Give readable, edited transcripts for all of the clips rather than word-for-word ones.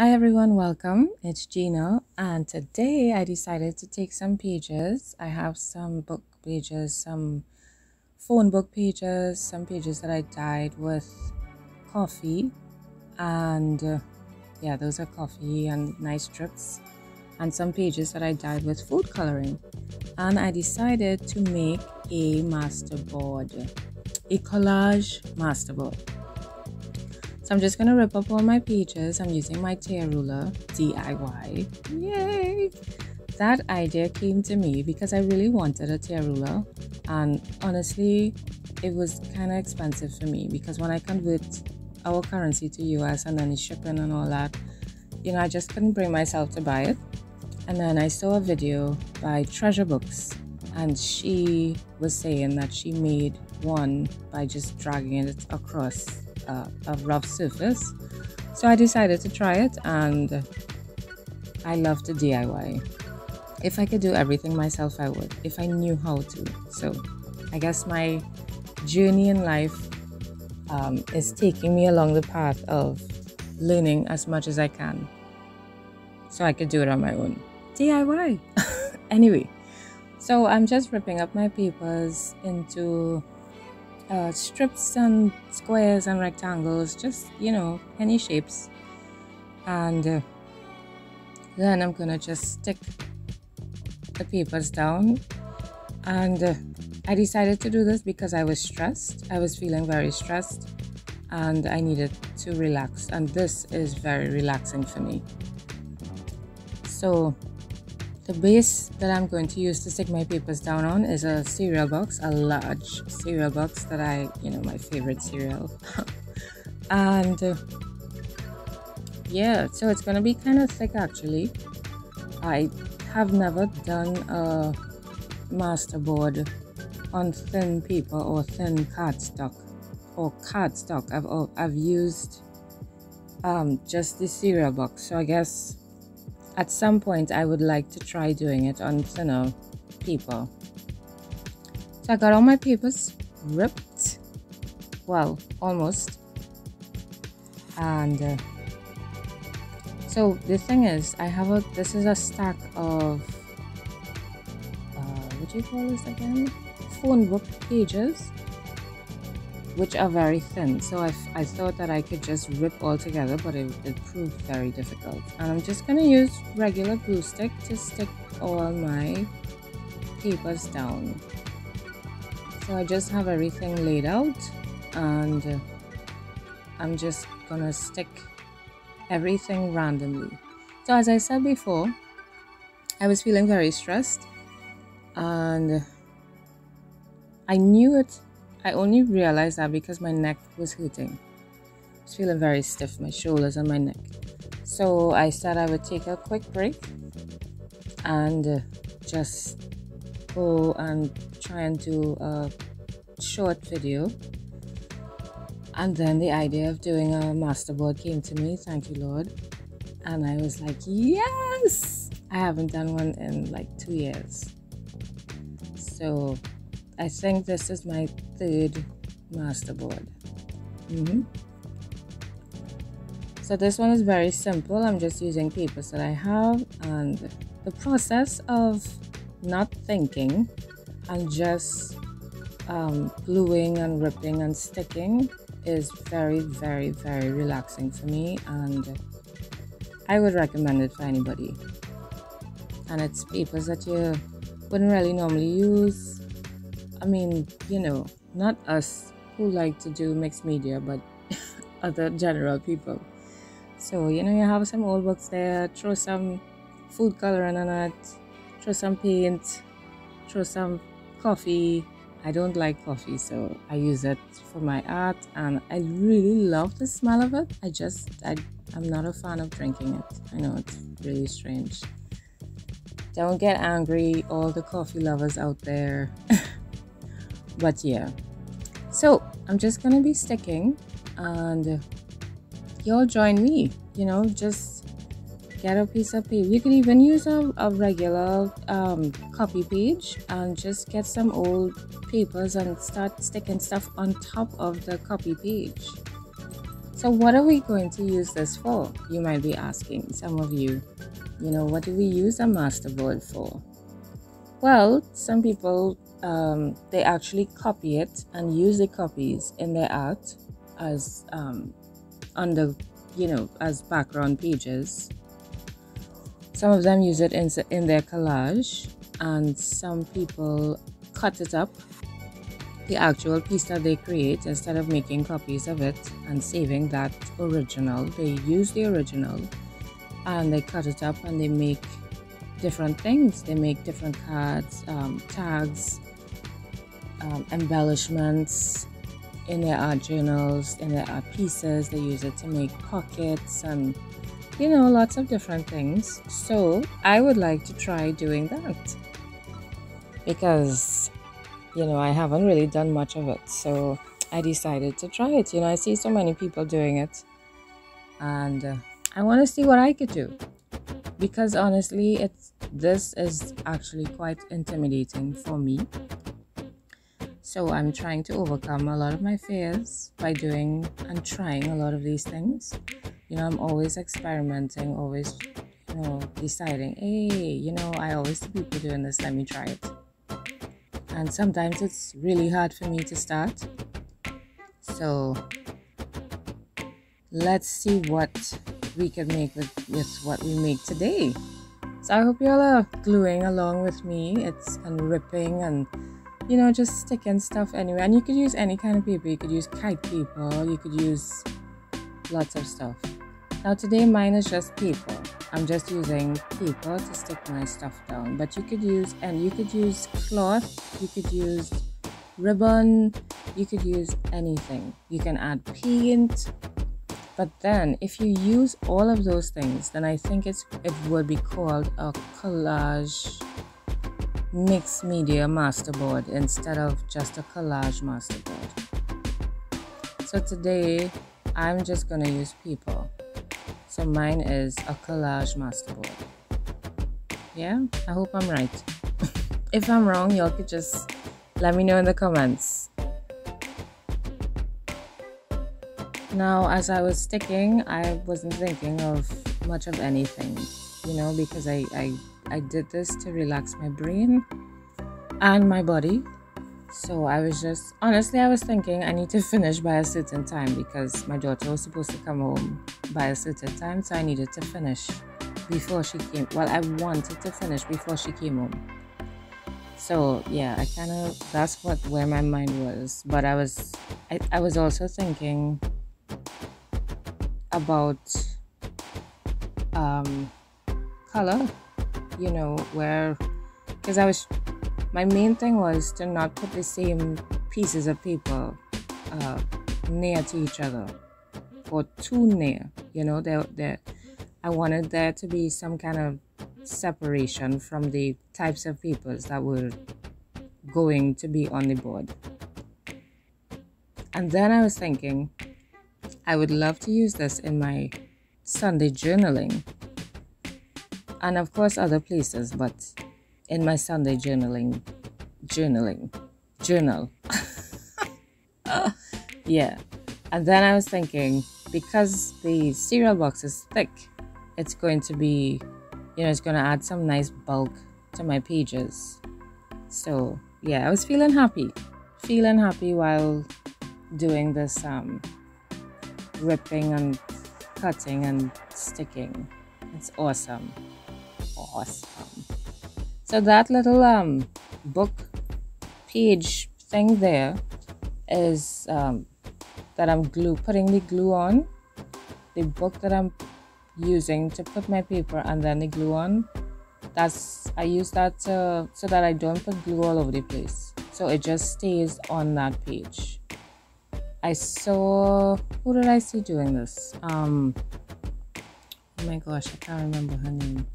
Hi everyone, welcome. It's Gina, and today I decided to take some pages. I have some book pages, some phone book pages, some pages that I dyed with coffee, and yeah, those are coffee and nice strips, and some pages that I dyed with food coloring. And I decided to make a masterboard, a collage masterboard. So I'm just going to rip up all my pages. I'm using my tear ruler, DIY. Yay! That idea came to me because I really wanted a tear ruler. And honestly, it was kind of expensive for me because when I convert our currency to US and then the shipping and all that, I just couldn't bring myself to buy it. And then I saw a video by Treasure Books, and she was saying that she made one by just dragging it across a rough surface. So I decided to try it, and I love to DIY. If I could do everything myself, I would, if I knew how to. So I guess my journey in life is taking me along the path of learning as much as I can so I could do it on my own. DIY. Anyway, so I'm just ripping up my papers into strips and squares and rectangles, just any shapes, and then I'm gonna just stick the papers down. And I decided to do this because I was stressed. I was feeling very stressed and I needed to relax, and this is very relaxing for me. So the base that I'm going to use to stick my papers down on is a cereal box, a large cereal box that my favorite cereal. And yeah, so it's going to be kind of thick actually. I have never done a masterboard on thin paper or thin cardstock or cardstock. I've used just the cereal box, so I guess at some point I would like to try doing it on thinner paper. So I got all my papers ripped, well, almost. And so the thing is, this is a stack of what do you call this again? Phone book pages, which are very thin. So I thought that I could just rip all together, but it proved very difficult. And I'm just going to use regular glue stick to stick all my papers down. So I just have everything laid out, and I'm just going to stick everything randomly. So as I said before, I was feeling very stressed, and I knew it. I only realized that because my neck was hurting. I was feeling very stiff, my shoulders and my neck. So I said I would take a quick break and just go and try and do a short video. And then the idea of doing a masterboard came to me, thank you Lord. And I was like, yes! I haven't done one in like 2 years. So I think this is my third masterboard. So this one is very simple. I'm just using papers that I have, and the process of not thinking and just gluing and ripping and sticking is very, very, very relaxing for me, and I would recommend it for anybody. And it's papers that you wouldn't really normally use. I mean, not us who like to do mixed media, but other general people. So, you have some old books there, throw some food coloring on it, throw some paint, throw some coffee. I don't like coffee, so I use it for my art, and I really love the smell of it. I'm not a fan of drinking it. I know it's really strange. Don't get angry, all the coffee lovers out there. But yeah, so I'm just gonna be sticking, and y'all join me. Just get a piece of paper. You could even use a regular copy page, and just get some old papers and start sticking stuff on top of the copy page. So what are we going to use this for? You might be asking, some of you, what do we use a masterboard for? Well, some people, they actually copy it and use the copies in their art as as background pages. Some of them use it in their collage, and some people cut it up, the actual piece that they create, instead of making copies of it and saving that original. They use the original and they cut it up and they make different things. They make different cards, tags, embellishments in their art journals, in their art pieces. They use it to make pockets and lots of different things. So I would like to try doing that because I haven't really done much of it, so I decided to try it. I see so many people doing it, and I want to see what I could do, because honestly this is actually quite intimidating for me. So I'm trying to overcome a lot of my fears by doing and trying a lot of these things. I'm always experimenting, always deciding, hey, I always see people doing this, let me try it. And sometimes it's really hard for me to start. So let's see what we can make with what we make today. So I hope you all are gluing along with me. And ripping and just sticking stuff anywhere. And you could use any kind of paper. You could use kite paper, you could use lots of stuff. Now today mine is just paper. I'm just using paper to stick my stuff down, but you could use cloth, you could use ribbon, you could use anything. You can add paint. But then if you use all of those things, then I think it would be called a collage mixed media masterboard instead of just a collage masterboard. So today I'm just gonna use paper. So mine is a collage masterboard. Yeah, I hope I'm right. If I'm wrong, y'all could just let me know in the comments. Now, as I was sticking, I wasn't thinking of much of anything, because I did this to relax my brain and my body. So I was thinking I need to finish by a certain time because my daughter was supposed to come home by a certain time, so I needed to finish before she came. Well, I wanted to finish before she came home. So yeah, that's where my mind was. But I was also thinking about color, because my main thing was to not put the same pieces of paper near to each other or too near. I wanted there to be some kind of separation from the types of papers that were going to be on the board. And then I was thinking I would love to use this in my Sunday journaling, and of course other places, but in my Sunday journal. Yeah. And then I was thinking, because the cereal box is thick, it's going to be, it's going to add some nice bulk to my pages. So yeah, I was feeling happy while doing this ripping and cutting and sticking. It's awesome. So that little book page thing there is that I'm putting the glue on. The book that I'm using to put my paper and then the glue on, I use that so that I don't put glue all over the place, so it just stays on that page. Who did I see doing this? Oh my gosh, I can't remember her name.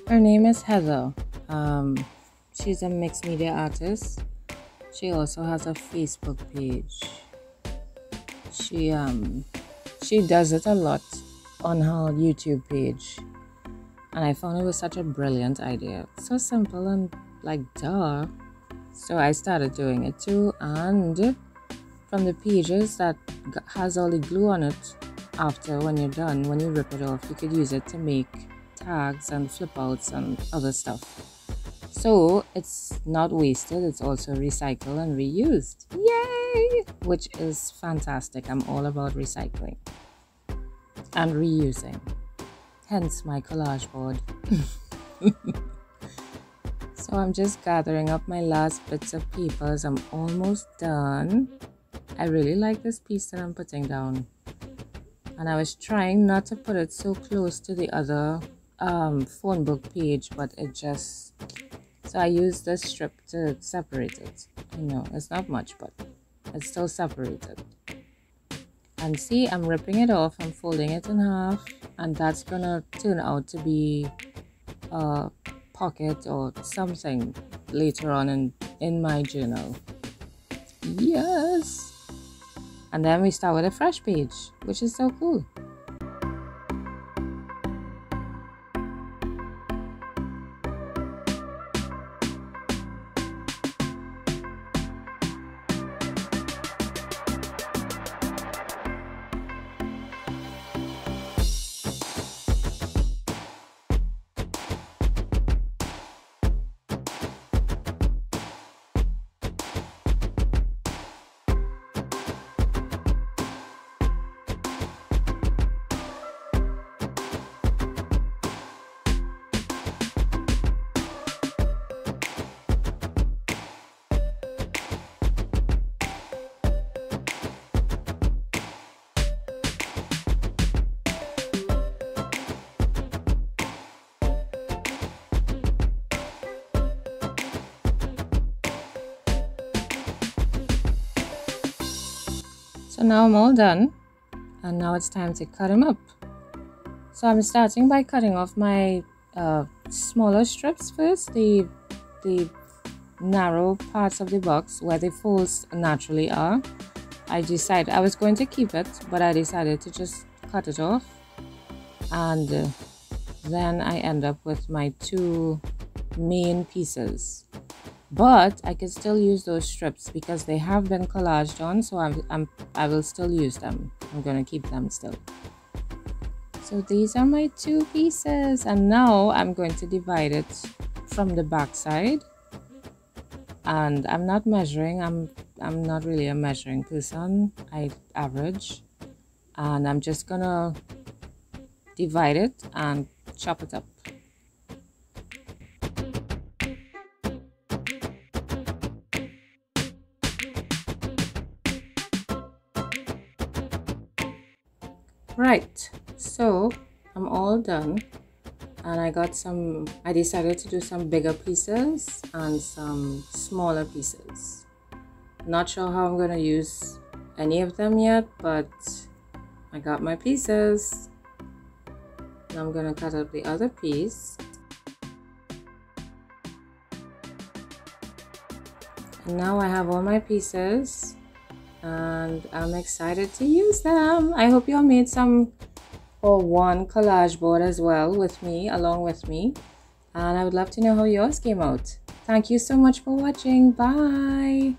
Her name is Heather. She's a mixed media artist. She also has a Facebook page. She does it a lot on her YouTube page, and I found it was such a brilliant idea. So simple and duh. So I started doing it too, and from the pages that has all the glue on it. After, when you're done, when you rip it off, you could use it to make tags and flip outs and other stuff. So it's not wasted, it's also recycled and reused. Yay! Which is fantastic. I'm all about recycling and reusing. Hence my collage board. So I'm just gathering up my last bits of papers. I'm almost done. I really like this piece that I'm putting down. And I was trying not to put it so close to the other phone book page, but it just... So I used this strip to separate it. You know, it's not much, but it's still separated. And see, I'm ripping it off, I'm folding it in half, and that's gonna turn out to be a pocket or something later on in my journal. Yes! And then we start with a fresh page, which is so cool. So now I'm all done, and now it's time to cut them up. So I'm starting by cutting off my smaller strips first, the narrow parts of the box where the folds naturally are. I decided I was going to keep it, but I decided to just cut it off, and then I end up with my two main pieces. But I can still use those strips because they have been collaged on, so I will still use them. I'm gonna keep them still. So these are my two pieces, and now I'm going to divide it from the back side. And I'm not measuring. I'm not really a measuring person. I average, and I'm just gonna divide it and chop it up. Right, so I'm all done, and I decided to do some bigger pieces and some smaller pieces. Not sure how I'm gonna use any of them yet, but I got my pieces. Now I'm gonna cut up the other piece. And now I have all my pieces, and I'm excited to use them. I hope you all made some or one collage board as well with me, along with me, and I would love to know how yours came out. Thank you so much for watching. Bye.